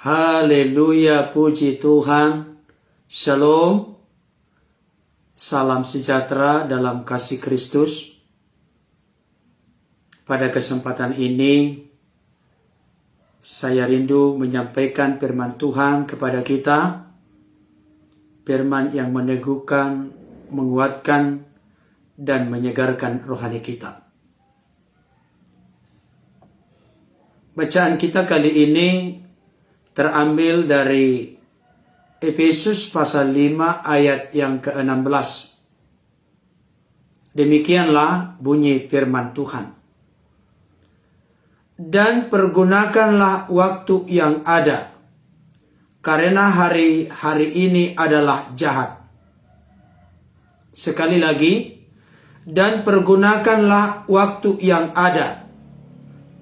Haleluya, puji Tuhan. Shalom. Salam sejahtera dalam kasih Kristus. Pada kesempatan ini, saya rindu menyampaikan firman Tuhan kepada kita. Firman yang meneguhkan, menguatkan, dan menyegarkan rohani kita. Bacaan kita kali ini terambil dari Efesus pasal 5 ayat yang ke-16. Demikianlah bunyi firman Tuhan. Dan pergunakanlah waktu yang ada, karena hari-hari ini adalah jahat. Sekali lagi, dan pergunakanlah waktu yang ada,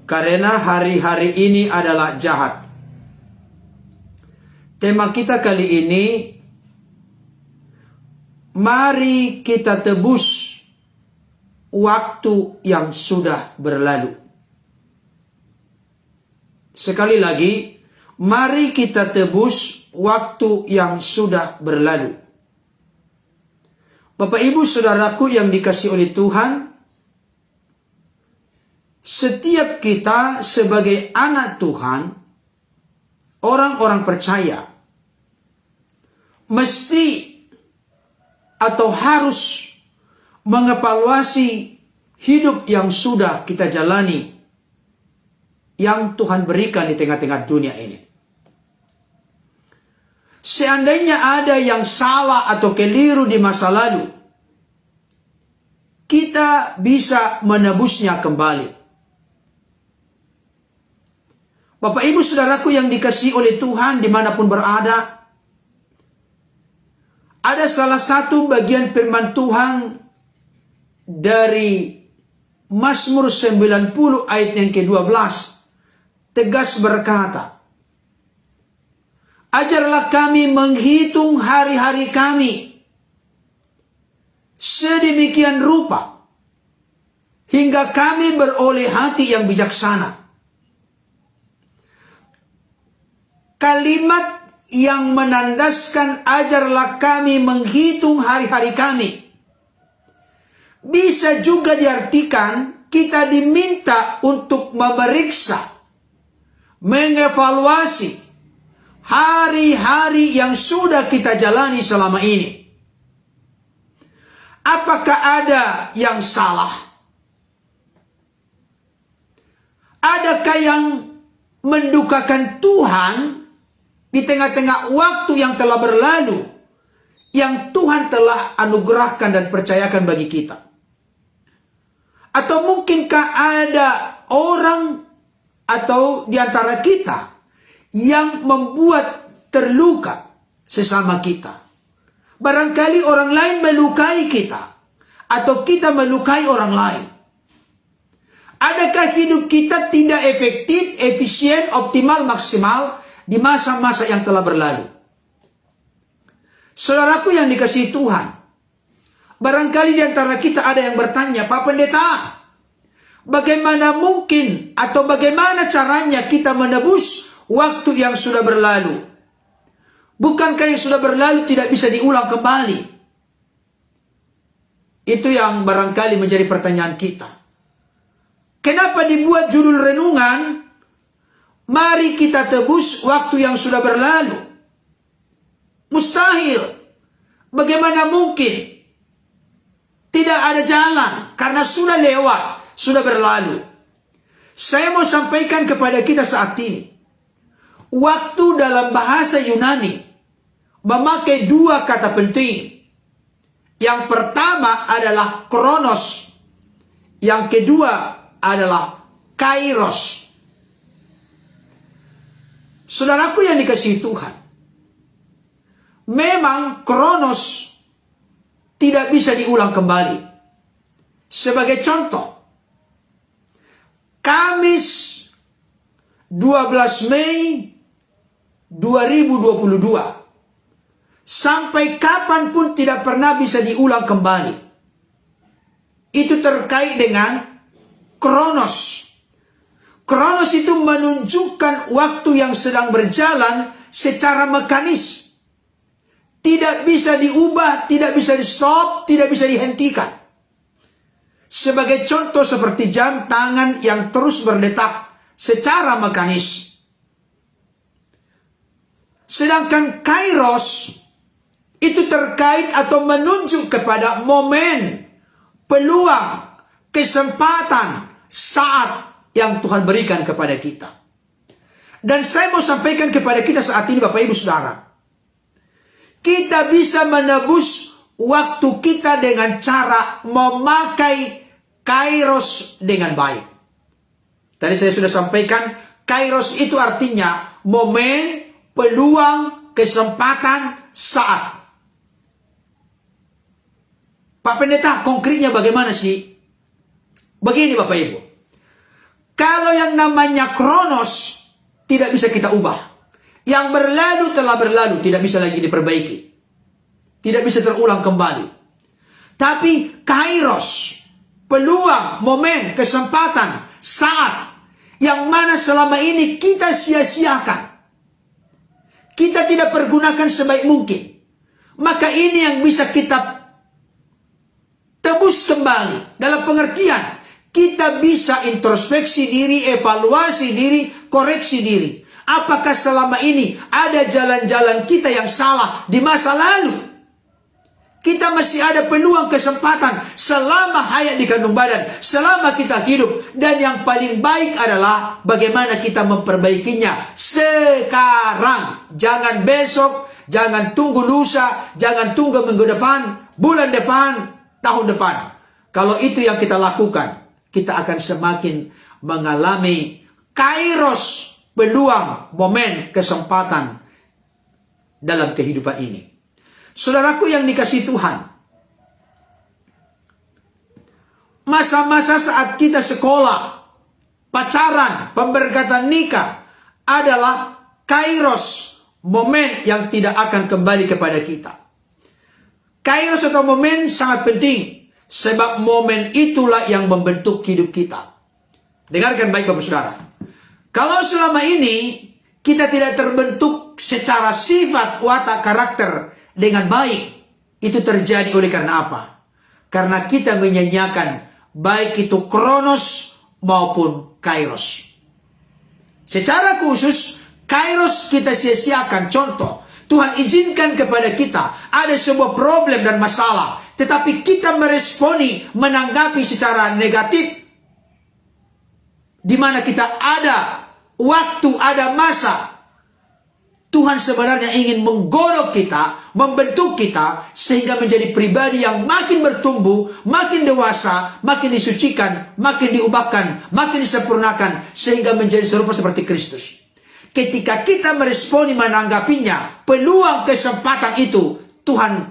karena hari-hari ini adalah jahat. Tema kita kali ini, mari kita tebus waktu yang sudah berlalu. Sekali lagi, mari kita tebus waktu yang sudah berlalu. Bapak Ibu Saudaraku yang dikasihi oleh Tuhan, setiap kita sebagai anak Tuhan, orang-orang percaya, mesti atau harus mengevaluasi hidup yang sudah kita jalani, yang Tuhan berikan di tengah-tengah dunia ini. Seandainya ada yang salah atau keliru di masa lalu, kita bisa menebusnya kembali. Bapak Ibu Saudaraku yang dikasihi oleh Tuhan dimanapun berada, ada salah satu bagian firman Tuhan dari Mazmur 90 ayat yang ke-12, tegas berkata, ajarlah kami menghitung hari-hari kami sedemikian rupa, hingga kami beroleh hati yang bijaksana. Kalimat yang menandaskan ajarlah kami menghitung hari-hari kami, bisa juga diartikan kita diminta untuk memeriksa, mengevaluasi hari-hari yang sudah kita jalani selama ini. Apakah ada yang salah? Adakah yang mendukakan Tuhan di tengah-tengah waktu yang telah berlalu, yang Tuhan telah anugerahkan dan percayakan bagi kita? Atau mungkinkah ada orang atau di antara kita yang membuat terluka sesama kita? Barangkali orang lain melukai kita, atau kita melukai orang lain. Adakah hidup kita tidak efektif, efisien, optimal, maksimal di masa-masa yang telah berlalu? Saudaraku yang dikasihi Tuhan, barangkali di antara kita ada yang bertanya, Pak Pendeta, bagaimana mungkin atau bagaimana caranya kita menebus waktu yang sudah berlalu? Bukankah yang sudah berlalu tidak bisa diulang kembali? Itu yang barangkali menjadi pertanyaan kita. Kenapa dibuat judul renungan, mari kita tebus waktu yang sudah berlalu? Mustahil. Bagaimana mungkin? Tidak ada jalan, karena sudah lewat, sudah berlalu. Saya mau sampaikan kepada kita saat ini, waktu dalam bahasa Yunani memakai dua kata penting. Yang pertama adalah kronos, yang kedua adalah kairos. Saudaraku yang dikasihi Tuhan, memang kronos tidak bisa diulang kembali. Sebagai contoh, Kamis 12 Mei 2022 sampai kapanpun tidak pernah bisa diulang kembali. Itu terkait dengan kronos. Kronos itu menunjukkan waktu yang sedang berjalan secara mekanis. Tidak bisa diubah, tidak bisa di stop, tidak bisa dihentikan. Sebagai contoh seperti jam tangan yang terus berdetak secara mekanis. Sedangkan Kairos itu terkait atau menunjuk kepada momen, peluang, kesempatan, saat yang Tuhan berikan kepada kita. Dan saya mau sampaikan kepada kita saat ini Bapak Ibu Saudara. Kita bisa menebus waktu kita dengan cara memakai Kairos dengan baik. Tadi saya sudah sampaikan, Kairos itu artinya momen, peluang, kesempatan, saat. Pak Pendeta, konkretnya bagaimana sih? Begini Bapak Ibu. Kalau yang namanya Kronos tidak bisa kita ubah. Yang berlalu telah berlalu, tidak bisa lagi diperbaiki. Tidak bisa terulang kembali. Tapi Kairos, peluang, momen, kesempatan, saat yang mana selama ini kita sia-siakan. Kita tidak pergunakan sebaik mungkin. Maka ini yang bisa kita tebus kembali. Dalam pengertian, kita bisa introspeksi diri, evaluasi diri, koreksi diri. Apakah selama ini ada jalan-jalan kita yang salah di masa lalu? Kita masih ada peluang, kesempatan selama hayat di kandung badan, selama kita hidup. Dan yang paling baik adalah bagaimana kita memperbaikinya sekarang. Jangan besok, jangan tunggu lusa, jangan tunggu minggu depan, bulan depan, tahun depan. Kalau itu yang kita lakukan, kita akan semakin mengalami Kairos, peluang, momen, kesempatan dalam kehidupan ini. Saudaraku yang dikasihi Tuhan, masa-masa saat kita sekolah, pacaran, pemberkatan nikah adalah Kairos, momen yang tidak akan kembali kepada kita. Kairos atau momen sangat penting, sebab momen itulah yang membentuk hidup kita. Dengarkan baik Bapak Saudara. Kalau selama ini kita tidak terbentuk secara sifat, watak, karakter dengan baik, itu terjadi oleh karena apa? Karena kita menyanyiakan baik itu Kronos maupun Kairos. Secara khusus, Kairos kita sia-siakan. Contoh, Tuhan izinkan kepada kita ada sebuah problem dan masalah, tetapi kita meresponi, menanggapi secara negatif, di mana kita ada waktu, ada masa. Tuhan sebenarnya ingin menggodok kita, membentuk kita, sehingga menjadi pribadi yang makin bertumbuh, makin dewasa, makin disucikan, makin diubahkan, makin disempurnakan, sehingga menjadi serupa seperti Kristus. Ketika kita meresponi, menanggapinya, peluang, kesempatan itu Tuhan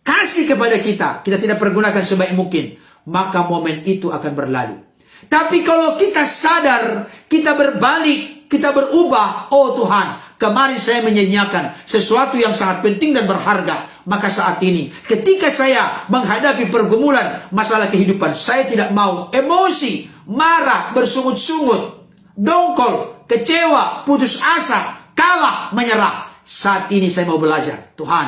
kasih kepada kita, kita tidak pergunakan sebaik mungkin, maka momen itu akan berlalu. Tapi kalau kita sadar, kita berbalik, kita berubah, oh Tuhan, kemarin saya menyanyiakan sesuatu yang sangat penting dan berharga. Maka saat ini, ketika saya menghadapi pergumulan masalah kehidupan, saya tidak mau emosi, marah, bersungut-sungut, dongkol, kecewa, putus asa, kalah, menyerah. Saat ini saya mau belajar, Tuhan,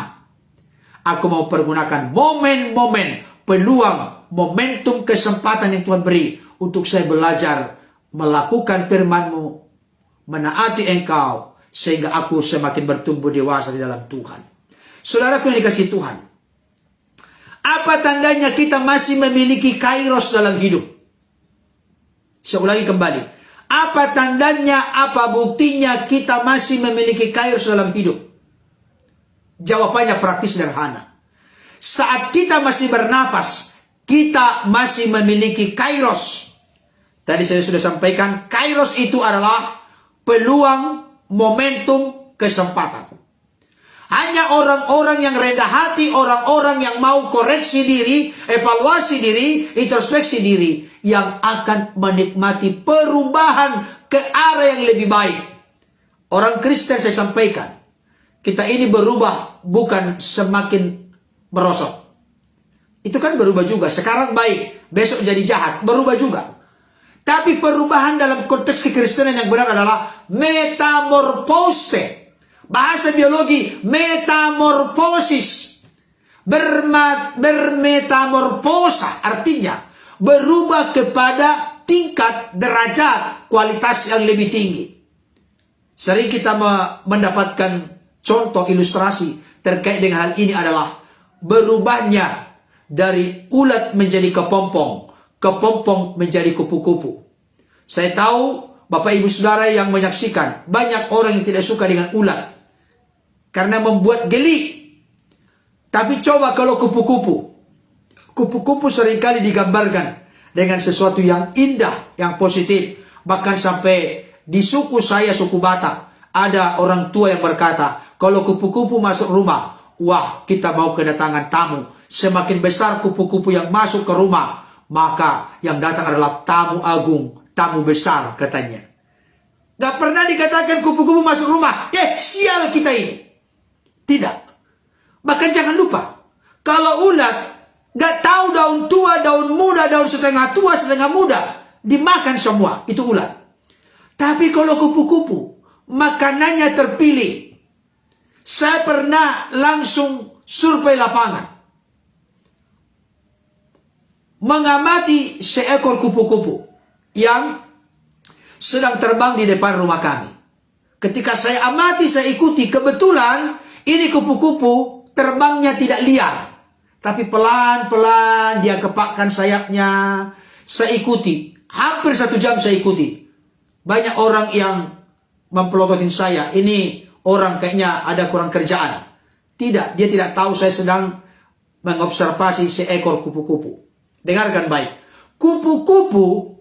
aku mau pergunakan momen-momen, peluang, momentum, kesempatan yang Tuhan beri untuk saya belajar melakukan firman-Mu, menaati Engkau, sehingga aku semakin bertumbuh dewasa di dalam Tuhan. Saudaraku yang dikasihi Tuhan, apa tandanya kita masih memiliki Kairos dalam hidup? Saya ulangi kembali. Apa tandanya, apa buktinya kita masih memiliki Kairos dalam hidup? Jawabannya praktis sederhana. Saat kita masih bernapas, kita masih memiliki Kairos. Tadi saya sudah sampaikan, Kairos itu adalah peluang, momentum, kesempatan. Hanya orang-orang yang rendah hati, orang-orang yang mau koreksi diri, evaluasi diri, introspeksi diri, yang akan menikmati perubahan ke arah yang lebih baik. Orang Kristen saya sampaikan, kita ini berubah bukan semakin merosot. Itu kan berubah juga. Sekarang baik, besok jadi jahat, berubah juga. Tapi perubahan dalam konteks kekristenan yang benar adalah metamorfose. Bahasa biologi, metamorfosis. Bermetamorfosa artinya berubah kepada tingkat derajat kualitas yang lebih tinggi. Sering kita mendapatkan contoh ilustrasi terkait dengan hal ini adalah berubahnya dari ulat menjadi kepompong, kepompong menjadi kupu-kupu. Saya tahu Bapak Ibu Saudara yang menyaksikan, banyak orang yang tidak suka dengan ulat karena membuat geli. Tapi coba kalau kupu-kupu. Kupu-kupu seringkali digambarkan dengan sesuatu yang indah, yang positif. Bahkan sampai di suku saya, suku Batak, ada orang tua yang berkata, kalau kupu-kupu masuk rumah, wah, kita mau kedatangan tamu. Semakin besar kupu-kupu yang masuk ke rumah, maka yang datang adalah tamu agung, tamu besar, katanya. Gak pernah dikatakan kupu-kupu masuk rumah, sial kita ini. Tidak. Bahkan jangan lupa, kalau ulat gak tahu daun tua, daun muda, daun setengah tua, setengah muda, dimakan semua, itu ulat. Tapi kalau kupu-kupu, makanannya terpilih. Saya pernah langsung survei lapangan, mengamati seekor kupu-kupu yang sedang terbang di depan rumah kami. Ketika saya amati, saya ikuti, kebetulan ini kupu-kupu terbangnya tidak liar, tapi pelan-pelan dia kepakkan sayapnya. Saya ikuti, hampir 1 jam saya ikuti. Banyak orang yang mempelototin saya, ini orang kayaknya ada kurang kerjaan. Tidak, dia tidak tahu saya sedang mengobservasi seekor kupu-kupu. Dengarkan baik, kupu-kupu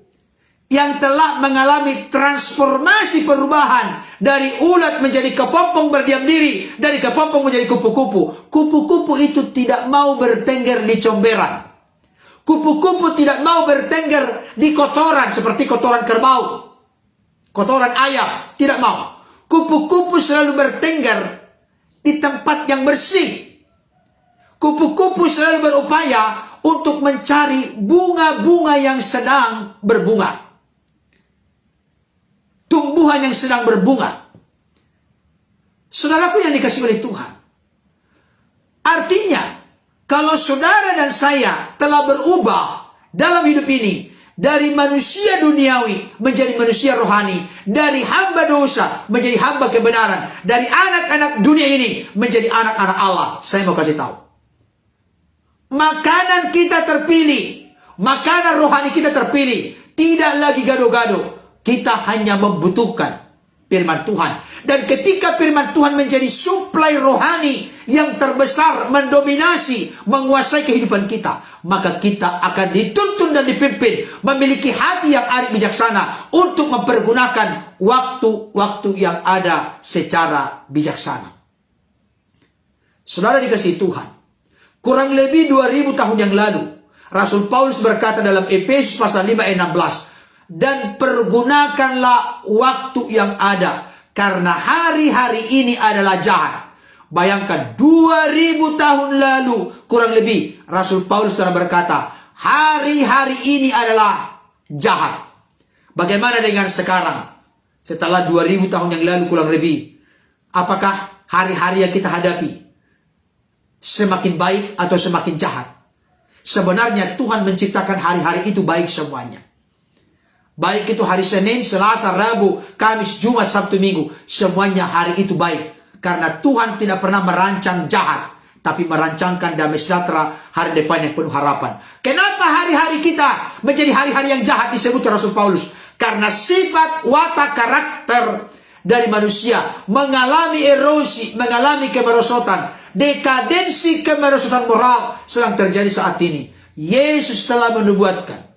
yang telah mengalami transformasi perubahan dari ulat menjadi kepompong berdiam diri, dari kepompong menjadi kupu-kupu. Kupu-kupu itu tidak mau bertengger di comberan. Kupu-kupu tidak mau bertengger di kotoran seperti kotoran kerbau, kotoran ayam, tidak mau. Kupu-kupu selalu bertengger di tempat yang bersih. Kupu-kupu selalu berupaya untuk mencari bunga-bunga yang sedang berbunga, tumbuhan yang sedang berbunga. Saudaraku yang dikasihi oleh Tuhan, artinya kalau saudara dan saya telah berubah dalam hidup ini dari manusia duniawi menjadi manusia rohani, dari hamba dosa menjadi hamba kebenaran, dari anak-anak dunia ini menjadi anak-anak Allah, saya mau kasih tahu, makanan kita terpilih, makanan rohani kita terpilih, tidak lagi gado-gado. Kita hanya membutuhkan firman Tuhan. Dan ketika firman Tuhan menjadi suplai rohani yang terbesar, mendominasi, menguasai kehidupan kita, maka kita akan dituntun dan dipimpin memiliki hati yang arif bijaksana untuk mempergunakan waktu-waktu yang ada secara bijaksana. Saudara dikasihi Tuhan, kurang lebih 2000 tahun yang lalu, Rasul Paulus berkata dalam Efesus pasal 5 ayat 16, dan pergunakanlah waktu yang ada, karena hari-hari ini adalah jahat. Bayangkan 2000 tahun lalu kurang lebih Rasul Paulus telah berkata, hari-hari ini adalah jahat. Bagaimana dengan sekarang? Setelah 2000 tahun yang lalu kurang lebih, apakah hari-hari yang kita hadapi semakin baik atau semakin jahat? Sebenarnya Tuhan menciptakan hari-hari itu baik semuanya. Baik itu hari Senin, Selasa, Rabu, Kamis, Jumat, Sabtu, Minggu. Semuanya hari itu baik. Karena Tuhan tidak pernah merancang jahat, tapi merancangkan damai sejahtera, hari depan yang penuh harapan. Kenapa hari-hari kita menjadi hari-hari yang jahat disebut Rasul Paulus? Karena sifat watak karakter dari manusia mengalami erosi, mengalami kemerosotan. Dekadensi kemerosotan moral sedang terjadi saat ini. Yesus telah menubuatkan,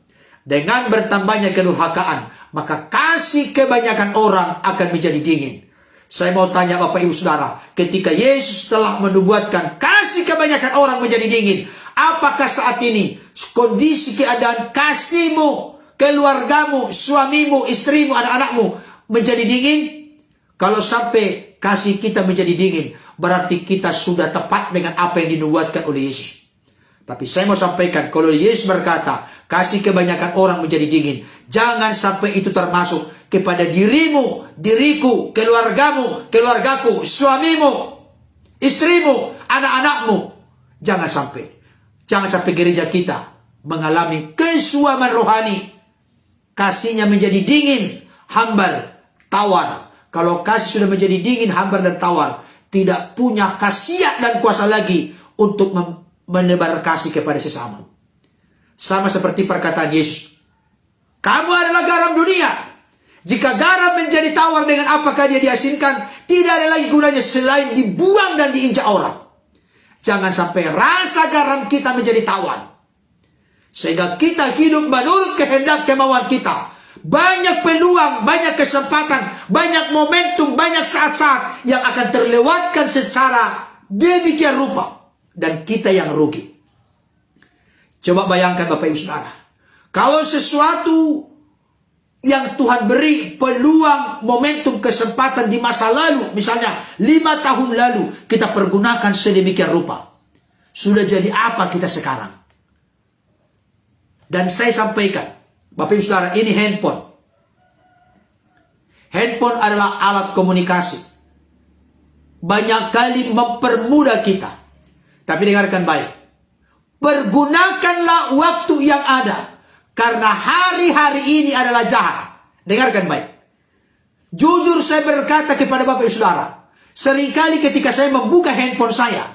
dengan bertambahnya kedurhakaan, maka kasih kebanyakan orang akan menjadi dingin. Saya mau tanya Bapak Ibu Saudara, ketika Yesus telah menubuatkan kasih kebanyakan orang menjadi dingin, apakah saat ini kondisi keadaan kasihmu, keluargamu, suamimu, istrimu, anak-anakmu menjadi dingin? Kalau sampai kasih kita menjadi dingin, berarti kita sudah tepat dengan apa yang dinubuatkan oleh Yesus. Tapi saya mau sampaikan, kalau Yesus berkata, Kasih kebanyakan orang menjadi dingin. Jangan sampai itu termasuk kepada dirimu, diriku, keluargamu, keluargaku, suamimu, istrimu, anak-anakmu. Jangan sampai. Jangan sampai gereja kita mengalami kesuaman rohani. Kasihnya menjadi dingin, hambar, tawar. Kalau kasih sudah menjadi dingin, hambar, dan tawar, tidak punya khasiat dan kuasa lagi untuk menebar kasih kepada sesama. Sama seperti perkataan Yesus. Kamu adalah garam dunia. Jika garam menjadi tawar, dengan apakah dia diasinkan? Tidak ada lagi gunanya selain dibuang dan diinjak orang. Jangan sampai rasa garam kita menjadi tawar, sehingga kita hidup menurut kehendak kemauan kita. Banyak peluang, banyak kesempatan, banyak momentum, banyak saat-saat yang akan terlewatkan secara demikian rupa, dan kita yang rugi. Coba bayangkan Bapak Ibu Saudara, kalau sesuatu yang Tuhan beri peluang, momentum, kesempatan di masa lalu, misalnya 5 tahun lalu, kita pergunakan sedemikian rupa, sudah jadi apa kita sekarang? Dan saya sampaikan, Bapak Ibu Saudara, ini handphone. Handphone adalah alat komunikasi. Banyak kali mempermudah kita. Tapi dengarkan baik. Pergunakanlah waktu yang ada. Karena hari-hari ini adalah jahat. Dengarkan baik. Jujur saya berkata kepada Bapak Ibu Saudara, seringkali ketika saya membuka handphone saya,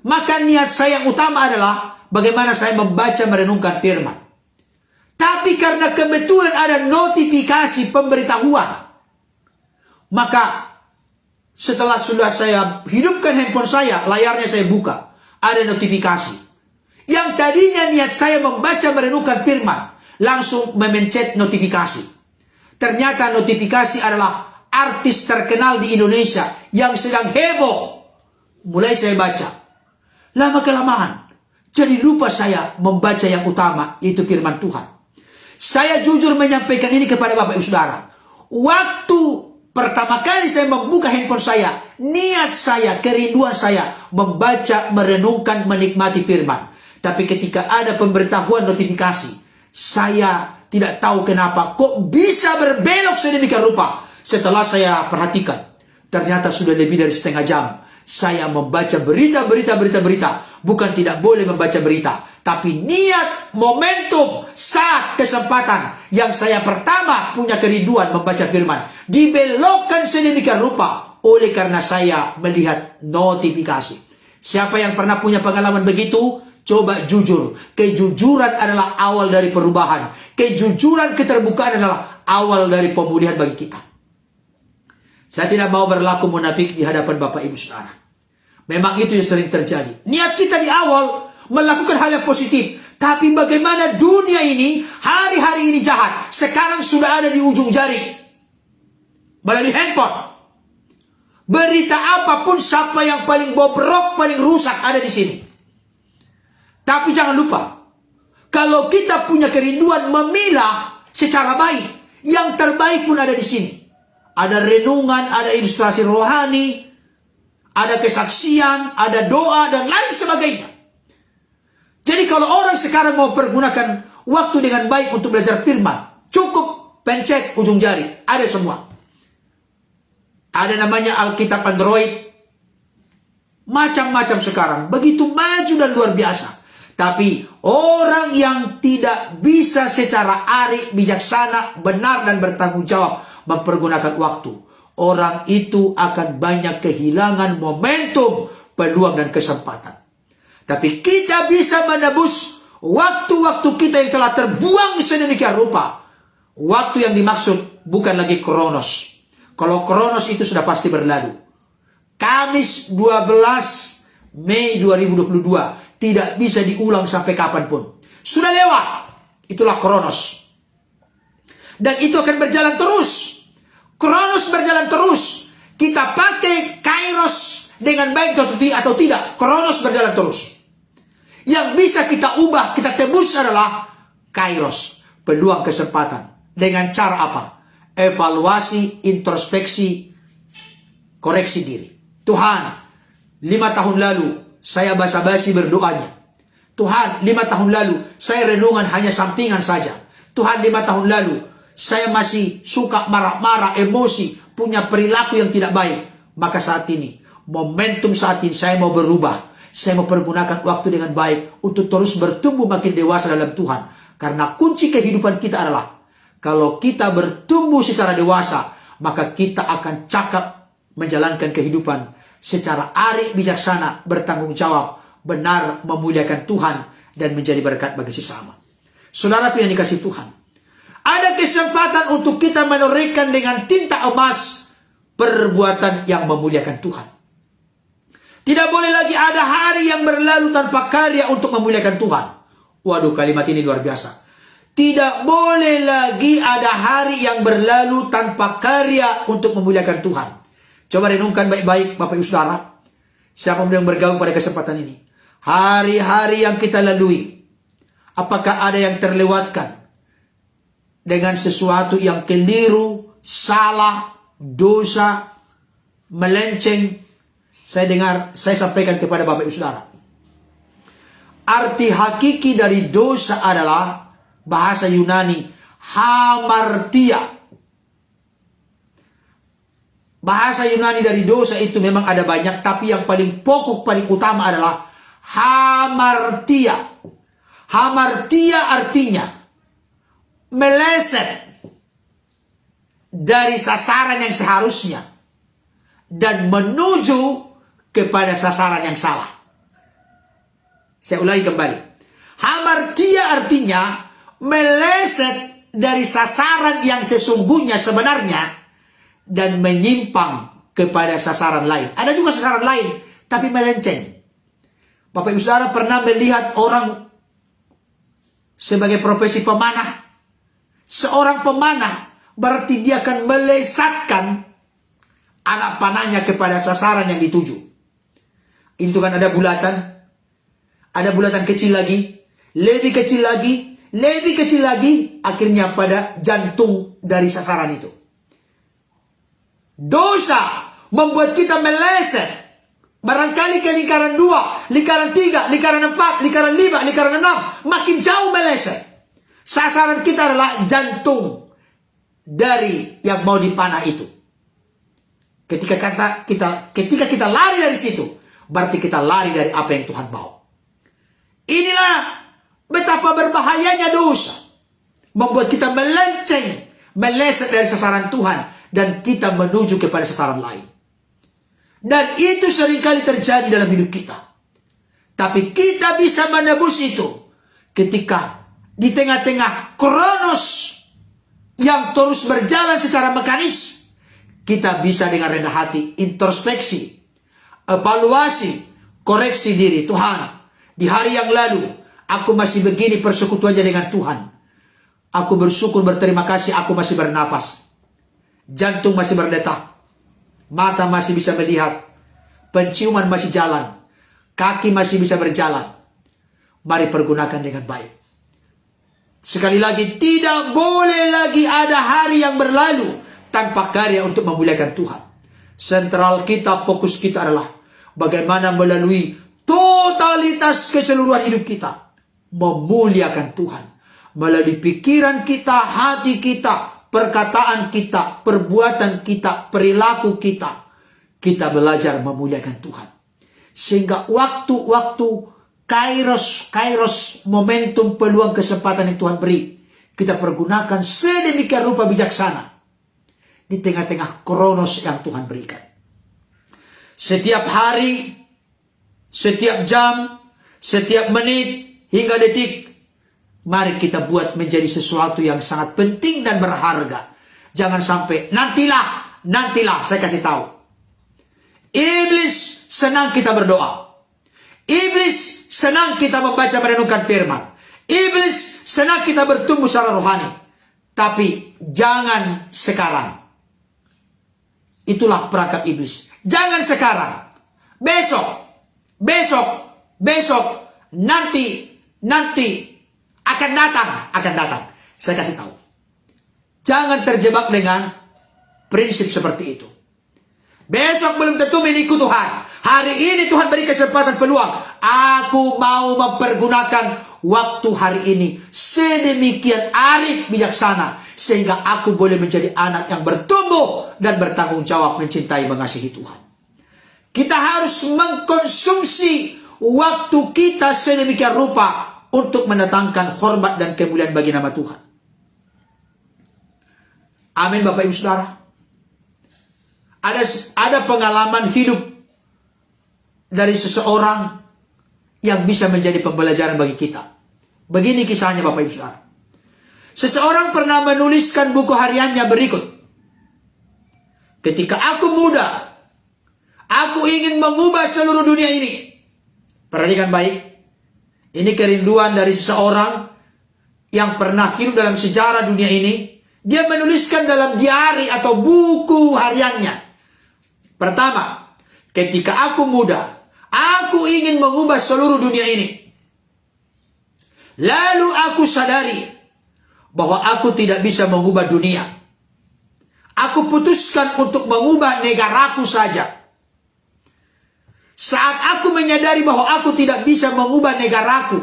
maka niat saya yang utama adalah bagaimana saya membaca merenungkan firman. Tapi karena kebetulan ada notifikasi pemberitahuan, maka setelah sudah saya hidupkan handphone saya, layarnya saya buka, ada notifikasi. Yang tadinya niat saya membaca merenungkan firman, langsung memencet notifikasi. Ternyata notifikasi adalah artis terkenal di Indonesia yang sedang heboh. Mulai saya baca. Lama-kelamaan, jadi lupa saya membaca yang utama, yaitu firman Tuhan. Saya jujur menyampaikan ini kepada Bapak Ibu Saudara. Waktu pertama kali saya membuka handphone saya, niat saya, kerinduan saya membaca, merenungkan, menikmati firman. Tapi ketika ada pemberitahuan notifikasi, saya tidak tahu kenapa kok bisa berbelok sedemikian rupa. Setelah saya perhatikan, ternyata sudah lebih dari setengah jam saya membaca berita. Bukan tidak boleh membaca berita, tapi niat, momentum, saat, kesempatan yang saya pertama punya kerinduan membaca firman, dibelokkan sedemikian rupa oleh karena saya melihat notifikasi. Siapa yang pernah punya pengalaman begitu? Coba jujur. Kejujuran adalah awal dari perubahan. Kejujuran, keterbukaan adalah awal dari pemulihan bagi kita. Saya tidak mau berlaku munafik di hadapan Bapak Ibu Saudara. Memang itu yang sering terjadi. Niat kita di awal melakukan hal yang positif. Tapi bagaimana dunia ini, hari-hari ini jahat. Sekarang sudah ada di ujung jari. Melalui handphone. Berita apapun, siapa yang paling bobrok, paling rusak ada di sini. Tapi jangan lupa, kalau kita punya kerinduan memilah secara baik, yang terbaik pun ada di sini. Ada renungan, ada ilustrasi rohani, ada kesaksian, ada doa, dan lain sebagainya. Jadi kalau orang sekarang mau pergunakan waktu dengan baik untuk belajar firman, cukup pencet ujung jari, ada semua. Ada namanya Alkitab Android, macam-macam sekarang, begitu maju dan luar biasa. Tapi orang yang tidak bisa secara arif, bijaksana, benar, dan bertanggung jawab mempergunakan waktu, orang itu akan banyak kehilangan momentum, peluang, dan kesempatan. Tapi kita bisa menebus waktu-waktu kita yang telah terbuang sedemikian rupa. Waktu yang dimaksud bukan lagi Kronos. Kalau Kronos itu sudah pasti berlalu. Kamis 12 Mei 2022 tidak bisa diulang sampai kapanpun. Sudah lewat. Itulah Kronos. Dan itu akan berjalan terus. Kronos berjalan terus. Kita pakai Kairos dengan baik atau tidak, Kronos berjalan terus. Yang bisa kita ubah, kita tebus adalah Kairos, peluang, kesempatan. Dengan cara apa? Evaluasi, introspeksi, koreksi diri. Tuhan, 5 tahun lalu saya basa-basi berdoanya, Tuhan, 5 tahun lalu saya renungan hanya sampingan saja. Tuhan, 5 tahun lalu saya masih suka marah-marah, emosi, punya perilaku yang tidak baik. Maka saat ini, momentum saat ini saya mau berubah. Saya mau pergunakan waktu dengan baik untuk terus bertumbuh makin dewasa dalam Tuhan. Karena kunci kehidupan kita adalah, kalau kita bertumbuh secara dewasa, maka kita akan cakap menjalankan kehidupan secara arif, bijaksana, bertanggung jawab, benar, memuliakan Tuhan, dan menjadi berkat bagi sesama. Saudara yang dikasih Tuhan, ada kesempatan untuk kita menorehkan dengan tinta emas perbuatan yang memuliakan Tuhan. Tidak boleh lagi ada hari yang berlalu tanpa karya untuk memuliakan Tuhan. Waduh, kalimat ini luar biasa. Tidak boleh lagi ada hari yang berlalu tanpa karya untuk memuliakan Tuhan. Coba renungkan baik-baik Bapak Ibu Saudara. Siapa yang bergabung pada kesempatan ini? Hari-hari yang kita lalui, apakah ada yang terlewatkan dengan sesuatu yang keliru, salah, dosa, melenceng? Saya sampaikan kepada Bapak Ibu Saudara. Arti hakiki dari dosa adalah bahasa Yunani hamartia. Bahasa Yunani dari dosa itu memang ada banyak, tapi yang paling pokok, paling utama adalah hamartia. Hamartia artinya meleset dari sasaran yang seharusnya dan menuju kepada sasaran yang salah. Saya ulangi kembali. Hamartia artinya meleset dari sasaran yang sesungguhnya sebenarnya dan menyimpang kepada sasaran lain. Ada juga sasaran lain, tapi melenceng. Bapak Ibu Saudara pernah melihat orang sebagai profesi pemanah? Seorang pemanah berarti dia akan melesatkan anak panahnya kepada sasaran yang dituju. Itu kan ada bulatan kecil lagi, lebih kecil lagi, lebih kecil lagi, akhirnya pada jantung dari sasaran itu. Dosa membuat kita meleset. Barangkali ke lingkaran 2, lingkaran 3, lingkaran 4, lingkaran 5, lingkaran 6. Makin jauh meleset. Sasaran kita adalah jantung dari yang mau dipanah itu. Ketika kita lari dari situ, berarti kita lari dari apa yang Tuhan mau. Inilah betapa berbahayanya dosa. Membuat kita melenceng, meleset dari sasaran Tuhan, dan kita menuju kepada sasaran lain. Dan itu seringkali terjadi dalam hidup kita. Tapi kita bisa menebus itu ketika di tengah-tengah kronos yang terus berjalan secara mekanis, kita bisa dengan rendah hati introspeksi, evaluasi, koreksi diri. Tuhan, di hari yang lalu aku masih begini persekutuannya dengan Tuhan. Aku bersyukur, berterima kasih, aku masih bernapas. Jantung masih berdetak, mata masih bisa melihat, penciuman masih jalan, kaki masih bisa berjalan. Mari pergunakan dengan baik. Sekali lagi, tidak boleh lagi ada hari yang berlalu tanpa karya untuk memuliakan Tuhan. Sentral kita, fokus kita adalah bagaimana melalui totalitas keseluruhan hidup kita memuliakan Tuhan. Melalui pikiran kita, hati kita, perkataan kita, perbuatan kita, perilaku kita, kita belajar memuliakan Tuhan. Sehingga waktu-waktu kairos, momentum, peluang, kesempatan yang Tuhan beri, kita pergunakan sedemikian rupa bijaksana di tengah-tengah kronos yang Tuhan berikan. Setiap hari, setiap jam, setiap menit, hingga detik, mari kita buat menjadi sesuatu yang sangat penting dan berharga. Jangan sampai nantilah, saya kasih tahu. Iblis senang kita berdoa. Iblis senang kita membaca merenungkan firman. Iblis senang kita bertumbuh secara rohani. Tapi jangan sekarang. Itulah perangkap iblis. Jangan sekarang. Besok, nanti akan datang. Saya kasih tahu. Jangan terjebak dengan prinsip seperti itu. Besok belum tentu milikku Tuhan. Hari ini Tuhan beri kesempatan peluang. Aku mau mempergunakan waktu hari ini sedemikian arif bijaksana, sehingga aku boleh menjadi anak yang bertumbuh dan bertanggung jawab mencintai mengasihi Tuhan. Kita harus mengkonsumsi waktu kita sedemikian rupa untuk mendatangkan hormat dan kemuliaan bagi nama Tuhan. Amin Bapak Ibu Saudara. Ada pengalaman hidup dari seseorang yang bisa menjadi pembelajaran bagi kita. Begini kisahnya Bapak Ibu Saudara. Seseorang pernah menuliskan buku hariannya berikut. Ketika aku muda, aku ingin mengubah seluruh dunia ini. Perhatikan baik. Ini kerinduan dari seseorang yang pernah hidup dalam sejarah dunia ini. Dia menuliskan dalam diari atau buku hariannya. Pertama, ketika aku muda, aku ingin mengubah seluruh dunia ini. Lalu aku sadari bahwa aku tidak bisa mengubah dunia. Aku putuskan untuk mengubah negaraku saja. Saat aku menyadari bahwa aku tidak bisa mengubah negaraku,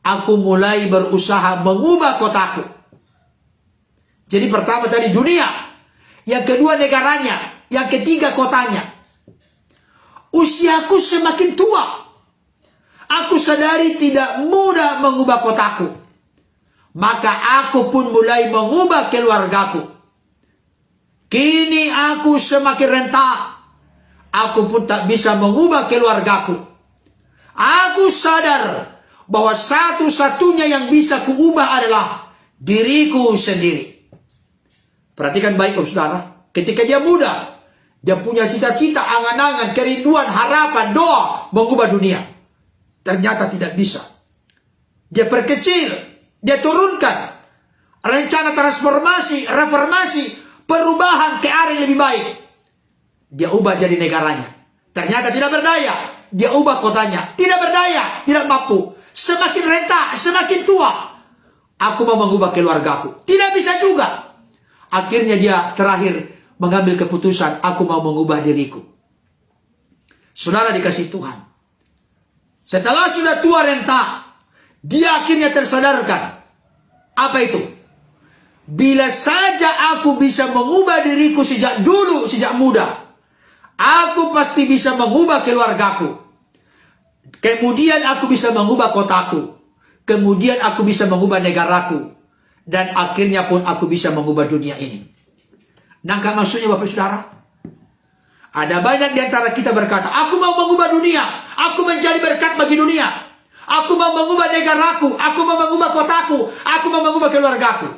aku mulai berusaha mengubah kotaku. Jadi pertama tadi dunia, yang kedua negaranya, yang ketiga kotanya. Usiaku semakin tua. Aku sadari tidak mudah mengubah kotaku. Maka aku pun mulai mengubah keluargaku. Kini aku semakin renta. Aku pun tak bisa mengubah keluargaku. Aku sadar bahwa satu-satunya yang bisa kuubah adalah diriku sendiri. Perhatikan baik saudara. Ketika dia muda, dia punya cita-cita, angan-angan, kerinduan, harapan, doa mengubah dunia. Ternyata tidak bisa. Dia perkecil, dia turunkan rencana transformasi, reformasi, perubahan ke arah yang lebih baik. Dia ubah jadi negaranya. Ternyata tidak berdaya. Dia ubah kotanya. Tidak berdaya, tidak mampu. Semakin renta, semakin tua. Aku mau mengubah keluargaku. Tidak bisa juga. Akhirnya dia terakhir mengambil keputusan, aku mau mengubah diriku. Saudara dikasih Tuhan. Setelah sudah tua renta, dia akhirnya tersadarkan. Apa itu? Bila saja aku bisa mengubah diriku sejak dulu, sejak muda, aku pasti bisa mengubah keluargaku. Kemudian aku bisa mengubah kotaku. Kemudian aku bisa mengubah negaraku. Dan akhirnya pun aku bisa mengubah dunia ini. Nangka maksudnya Bapak Saudara? Ada banyak di antara kita berkata, aku mau mengubah dunia. Aku menjadi berkat bagi dunia. Aku mau mengubah negaraku. Aku mau mengubah kotaku. Aku mau mengubah keluargaku.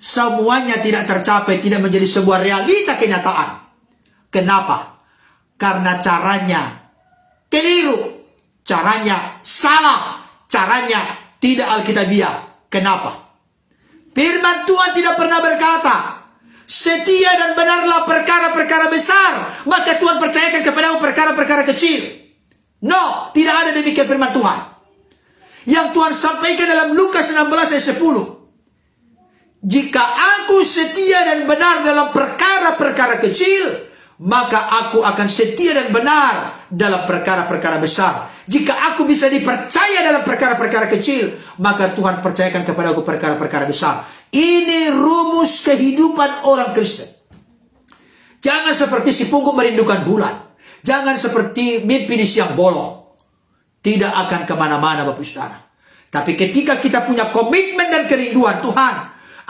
Semuanya tidak tercapai, tidak menjadi sebuah realita kenyataan. Kenapa? Karena caranya keliru. Caranya salah. Caranya tidak alkitabiah. Kenapa? Firman Tuhan tidak pernah berkata, setia dan benarlah perkara-perkara besar, maka Tuhan percayakan kepadamu perkara-perkara kecil. No, tidak ada demikian firman Tuhan. Yang Tuhan sampaikan dalam Lukas 16 ayat 10. Jika aku setia dan benar dalam perkara-perkara kecil, maka aku akan setia dan benar dalam perkara-perkara besar. Jika aku bisa dipercaya dalam perkara-perkara kecil, maka Tuhan percayakan kepada aku perkara-perkara besar. Ini rumus kehidupan orang Kristen. Jangan seperti si pungguk merindukan bulan. Jangan seperti mimpi di siang bolong. Tidak akan kemana-mana Bapak Saudara. Tapi ketika kita punya komitmen dan kerinduan, Tuhan,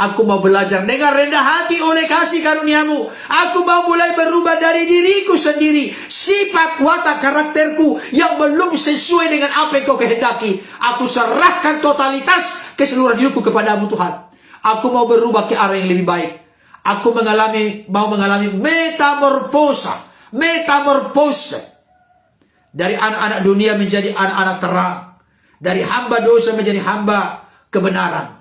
aku mau belajar dengan rendah hati oleh kasih karuniamu. Aku mau mulai berubah dari diriku sendiri. Sifat watak karakterku yang belum sesuai dengan apa yang kau kehendaki. Aku serahkan totalitas keseluruhan hidupku kepadamu Tuhan. Aku mau berubah ke arah yang lebih baik. Aku mau mengalami metamorfose. Dari anak-anak dunia menjadi anak-anak terang. Dari hamba dosa menjadi hamba kebenaran.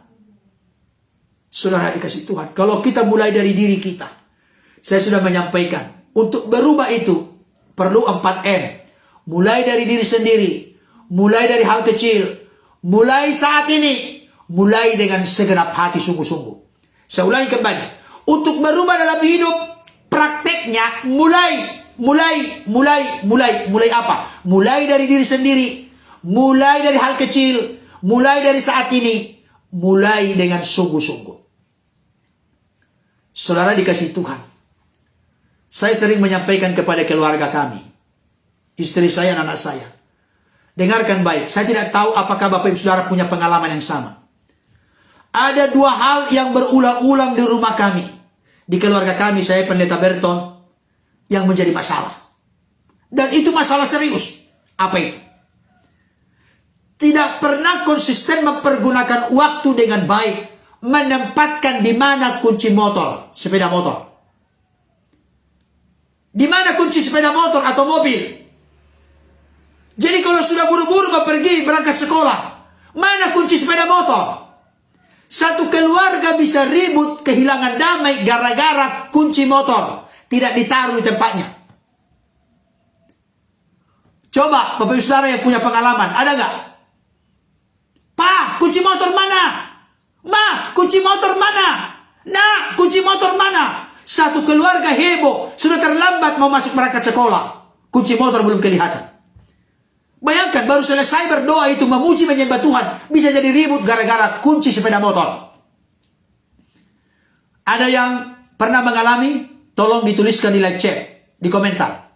Saudara dikasih Tuhan, kalau kita mulai dari diri kita, saya sudah menyampaikan, untuk berubah itu perlu 4M. Mulai dari diri sendiri, mulai dari hal kecil, mulai saat ini, mulai dengan segenap hati sungguh-sungguh. Saya ulangi kembali, untuk berubah dalam hidup, prakteknya mulai apa? Mulai dari diri sendiri, mulai dari hal kecil, mulai dari saat ini, mulai dengan sungguh-sungguh. Saudara dikasih Tuhan, saya sering menyampaikan kepada keluarga kami, istri saya dan anak saya, dengarkan baik, saya tidak tahu apakah Bapak Ibu Saudara punya pengalaman yang sama. Ada dua hal yang berulang-ulang di rumah kami, di keluarga kami, saya Pendeta Berton, yang menjadi masalah. Dan itu masalah serius. Apa itu? Tidak pernah konsisten mempergunakan waktu dengan baik, menempatkan di mana kunci motor, sepeda motor. Di mana kunci sepeda motor atau mobil? Jadi kalau sudah buru-buru mau pergi berangkat sekolah, mana kunci sepeda motor? Satu keluarga bisa ribut, kehilangan damai gara-gara kunci motor tidak ditaruh di tempatnya. Coba Bapak Ibu Saudara yang punya pengalaman, ada nggak? Pa, kunci motor mana? Ma, kunci motor mana? Nah, kunci motor mana? Satu keluarga heboh, sudah terlambat mau masuk berangkat sekolah, kunci motor belum kelihatan. Bayangkan, baru selesai berdoa itu, memuji menyembah Tuhan, bisa jadi ribut gara-gara kunci sepeda motor. Ada yang pernah mengalami? Tolong dituliskan di live chat, di komentar.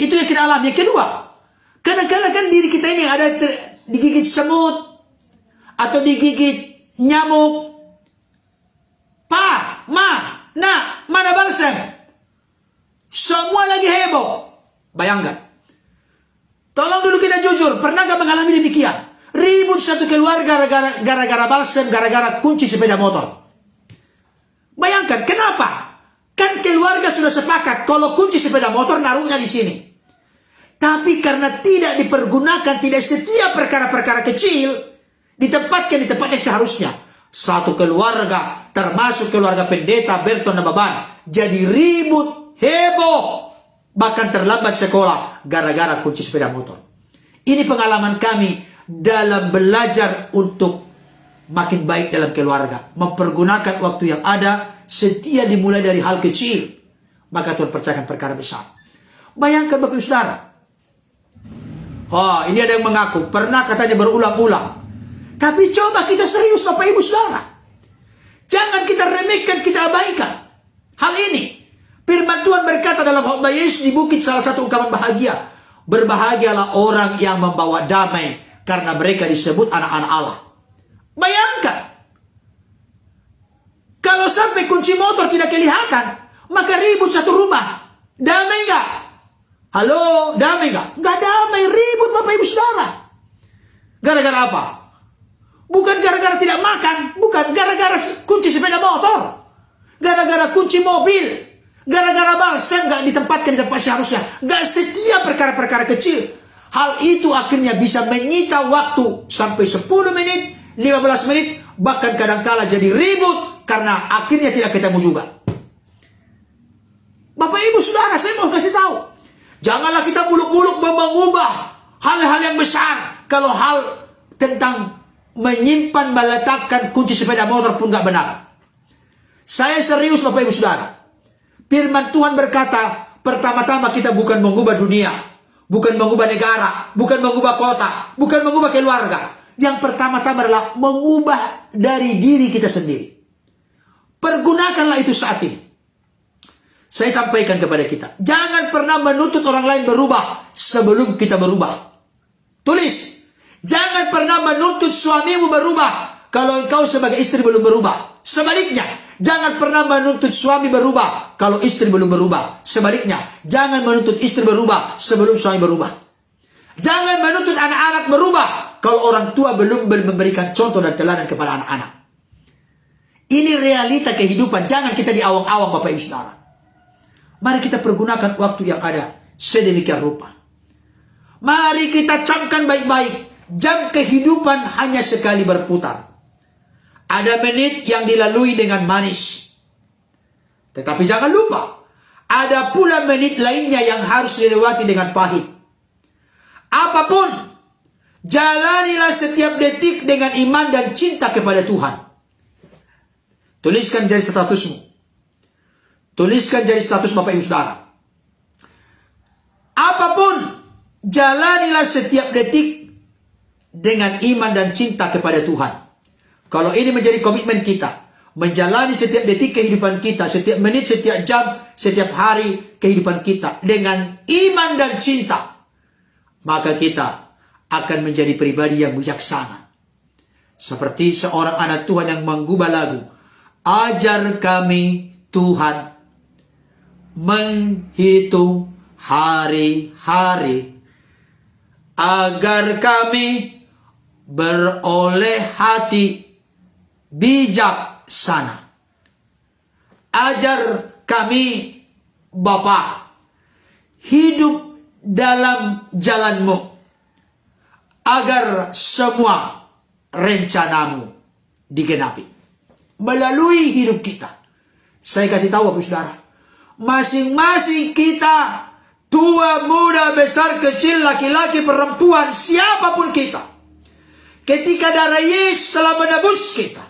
Itu yang kita alami. Yang kedua, kadang-kadang kan diri kita ini ada digigit semut, atau digigit nyamuk. Pa, ma, nak, mana balsam? Semua lagi heboh. Bayangkan. Tolong dulu kita jujur, pernah gak mengalami demikian? Ribut satu keluarga gara-gara balsam, gara-gara kunci sepeda motor. Bayangkan, kenapa? Kan keluarga sudah sepakat kalau kunci sepeda motor naruhnya di sini. Tapi karena tidak dipergunakan, tidak setiap perkara-perkara kecil ditempatkan di tempat yang seharusnya. Satu keluarga, termasuk keluarga Pendeta Berton dan Baban, jadi ribut, heboh, bahkan terlambat sekolah gara-gara kunci sepeda motor. Ini pengalaman kami dalam belajar untuk makin baik dalam keluarga, mempergunakan waktu yang ada, setia dimulai dari hal kecil, maka Tuhan percayakan perkara besar. Bayangkan Bapak Ibu Saudara, ini ada yang mengaku pernah katanya berulang-ulang. Tapi coba kita serius Bapak Ibu Saudara, jangan kita remehkan, kita abaikan hal ini. Firman Tuhan berkata dalam khotbah Yesus di bukit, salah satu ungkapan bahagia, berbahagialah orang yang membawa damai, karena mereka disebut anak-anak Allah. Bayangkan, kalau sampai kunci motor tidak kelihatan, maka ribut satu rumah. Damai nggak? Halo, damai nggak? Nggak damai, ribut Bapak Ibu Saudara. Gara-gara apa? Bukan gara-gara tidak makan, bukan gara-gara kunci sepeda motor, gara-gara kunci mobil, gara-gara balsam nggak ditempatkan di tempat seharusnya. Nggak setiap perkara-perkara kecil. Hal itu akhirnya bisa menyita waktu sampai 10 menit, 15 menit, bahkan kadangkala jadi ribut karena akhirnya tidak ketemu juga. Bapak Ibu Saudara, saya mau kasih tahu, janganlah kita muluk-muluk mengubah hal-hal yang besar kalau hal tentang menyimpan, meletakkan kunci sepeda motor pun nggak benar. Saya serius Bapak Ibu Saudara. Firman Tuhan berkata, pertama-tama kita bukan mengubah dunia, bukan mengubah negara, bukan mengubah kota, bukan mengubah keluarga. Yang pertama-tama adalah mengubah dari diri kita sendiri. Pergunakanlah itu saat ini. Saya sampaikan kepada kita, jangan pernah menuntut orang lain berubah sebelum kita berubah. Tulis, jangan pernah menuntut suamimu berubah kalau engkau sebagai istri belum berubah. Sebaliknya, jangan pernah menuntut suami berubah kalau istri belum berubah. Sebaliknya, jangan menuntut istri berubah sebelum suami berubah. Jangan menuntut anak-anak berubah kalau orang tua belum memberikan contoh dan teladan kepada anak-anak. Ini realita kehidupan. Jangan kita di awang-awang Bapak Ibu Saudara. Mari kita pergunakan waktu yang ada sedemikian rupa. Mari kita camkan baik-baik. Jam kehidupan hanya sekali berputar. Ada menit yang dilalui dengan manis. Tetapi jangan lupa, ada pula menit lainnya yang harus dilewati dengan pahit. Apapun, jalanilah setiap detik dengan iman dan cinta kepada Tuhan. Tuliskan jadi statusmu. Tuliskan jadi status Bapak Ibu Saudara. Apapun, jalanilah setiap detik dengan iman dan cinta kepada Tuhan. Kalau ini menjadi komitmen kita, menjalani setiap detik kehidupan kita, setiap menit, setiap jam, setiap hari kehidupan kita dengan iman dan cinta, maka kita akan menjadi pribadi yang bijaksana. Seperti seorang anak Tuhan yang menggubah lagu, ajar kami Tuhan menghitung hari-hari agar kami beroleh hati bijaksana. Ajar kami Bapa hidup dalam jalan-Mu agar semua rencanamu digenapi melalui hidup kita. Saya kasih tahu Bapak Saudara, masing-masing kita, tua, muda, besar, kecil, laki-laki, perempuan, siapapun kita, ketika darah Yesus telah menebus kita,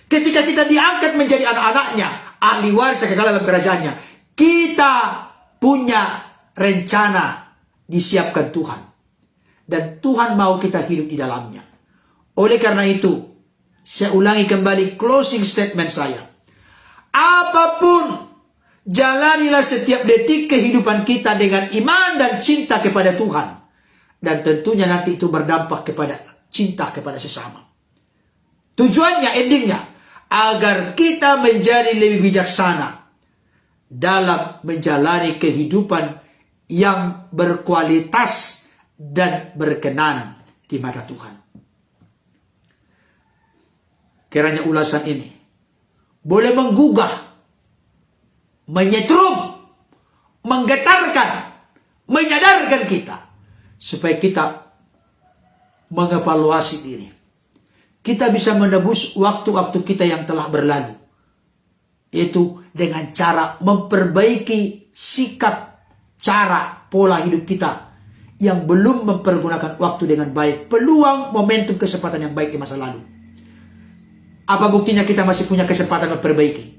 ketika kita diangkat menjadi anak-anaknya, ahli waris kekal dalam kerajaannya, kita punya rencana disiapkan Tuhan. Dan Tuhan mau kita hidup di dalamnya. Oleh karena itu, saya ulangi kembali closing statement saya. Apapun, jalanilah setiap detik kehidupan kita dengan iman dan cinta kepada Tuhan. Dan tentunya nanti itu berdampak kepada cinta kepada sesama. Tujuannya, endingnya, agar kita menjadi lebih bijaksana dalam menjalani kehidupan yang berkualitas dan berkenan di mata Tuhan. Kiranya ulasan ini boleh menggugah, menyetrum, menggetarkan, menyadarkan kita, supaya kita mengevaluasi diri. Kita bisa menebus waktu-waktu kita yang telah berlalu, yaitu dengan cara memperbaiki sikap, cara, pola hidup kita yang belum mempergunakan waktu dengan baik, peluang, momentum, kesempatan yang baik di masa lalu. Apa buktinya kita masih punya kesempatan memperbaiki?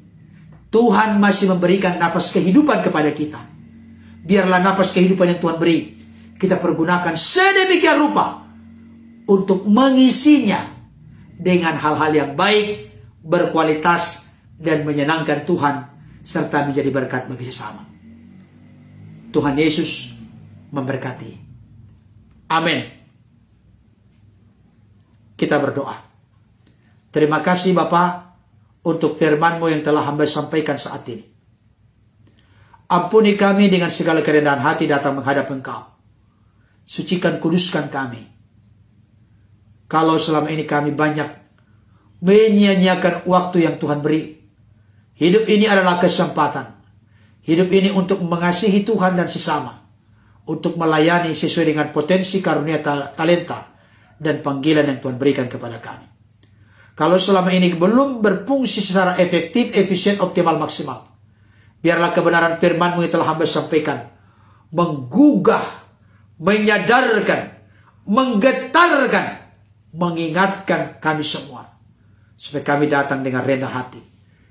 Tuhan masih memberikan napas kehidupan kepada kita. Biarlah napas kehidupan yang Tuhan beri, kita pergunakan sedemikian rupa untuk mengisinya dengan hal-hal yang baik, berkualitas, dan menyenangkan Tuhan, serta menjadi berkat bagi sesama. Tuhan Yesus memberkati. Amin. Kita berdoa. Terima kasih Bapa untuk firman-Mu yang telah hamba sampaikan saat ini. Ampuni kami dengan segala kerendahan hati datang menghadap Engkau. Sucikan, kuduskan kami. Kalau selama ini kami banyak menyia-nyiakan waktu yang Tuhan beri. Hidup ini adalah kesempatan. Hidup ini untuk mengasihi Tuhan dan sesama. Untuk melayani sesuai dengan potensi karunia talenta dan panggilan yang Tuhan berikan kepada kami. Kalau selama ini belum berfungsi secara efektif, efisien, optimal, maksimal, biarlah kebenaran firman-Mu yang telah hamba sampaikan menggugah, menyadarkan, menggetarkan, mengingatkan kami semua, supaya kami datang dengan rendah hati,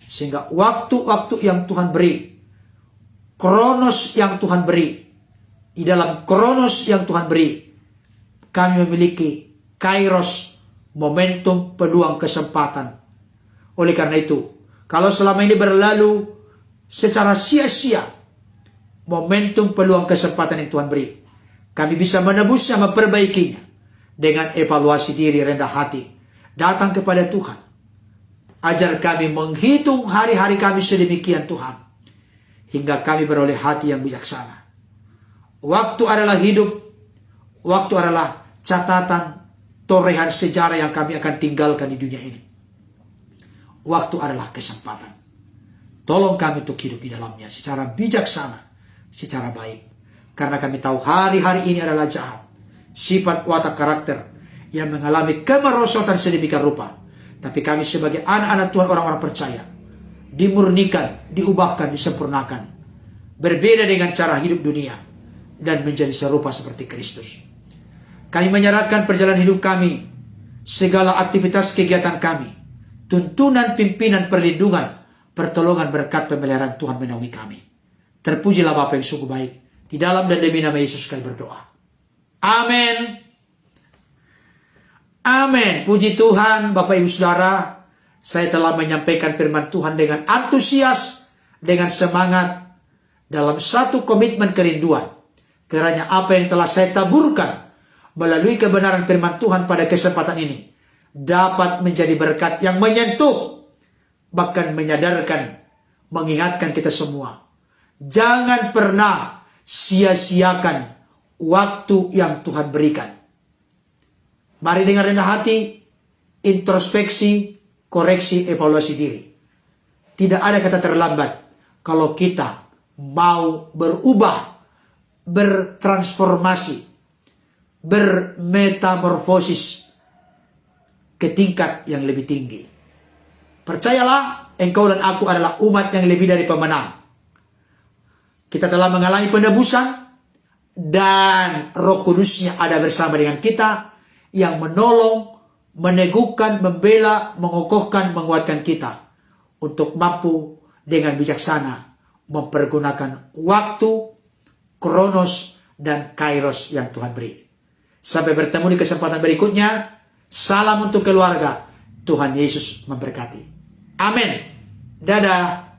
sehingga waktu-waktu yang Tuhan beri, kronos yang Tuhan beri, di dalam kronos yang Tuhan beri, kami memiliki kairos, momentum, peluang, kesempatan. Oleh karena itu, kalau selama ini berlalu secara sia-sia momentum, peluang, kesempatan yang Tuhan beri, kami bisa menebusnya, memperbaikinya dengan evaluasi diri, rendah hati, datang kepada Tuhan. Ajar kami menghitung hari-hari kami sedemikian Tuhan, hingga kami beroleh hati yang bijaksana. Waktu adalah hidup, waktu adalah catatan, torehan sejarah yang kami akan tinggalkan di dunia ini. Waktu adalah kesempatan. Tolong kami untuk hidup di dalamnya secara bijaksana, secara baik. Karena kami tahu hari-hari ini adalah jahat. Sifat, watak, karakter yang mengalami kemerosotan sedemikian rupa. Tapi kami sebagai anak-anak Tuhan, orang-orang percaya, dimurnikan, diubahkan, disempurnakan. Berbeda dengan cara hidup dunia, dan menjadi serupa seperti Kristus. Kami menyerahkan perjalanan hidup kami, segala aktivitas kegiatan kami, tuntunan, pimpinan, perlindungan, pertolongan berkat pemeliharaan Tuhan menaungi kami. Terpujilah Bapa yang sungguh baik. Di dalam dan demi nama Yesus kami berdoa. Amin. Amin. Puji Tuhan, Bapak Ibu Saudara. Saya telah menyampaikan firman Tuhan dengan antusias, dengan semangat, dalam satu komitmen kerinduan. Kiranya apa yang telah saya taburkan melalui kebenaran firman Tuhan pada kesempatan ini dapat menjadi berkat yang menyentuh, bahkan menyadarkan, mengingatkan kita semua. Jangan pernah sia-siakan waktu yang Tuhan berikan. Mari dengan rendah hati, introspeksi, koreksi, evaluasi diri. Tidak ada kata terlambat kalau kita mau berubah, bertransformasi, bermetamorfosis ke tingkat yang lebih tinggi. Percayalah, engkau dan aku adalah umat yang lebih dari pemenang. Kita telah mengalami penebusan dan Roh Kudusnya ada bersama dengan kita yang menolong, meneguhkan, membela, mengokohkan, menguatkan kita untuk mampu dengan bijaksana mempergunakan waktu, kronos, dan kairos yang Tuhan beri. Sampai bertemu di kesempatan berikutnya. Salam untuk keluarga. Tuhan Yesus memberkati. Amin. Dadah.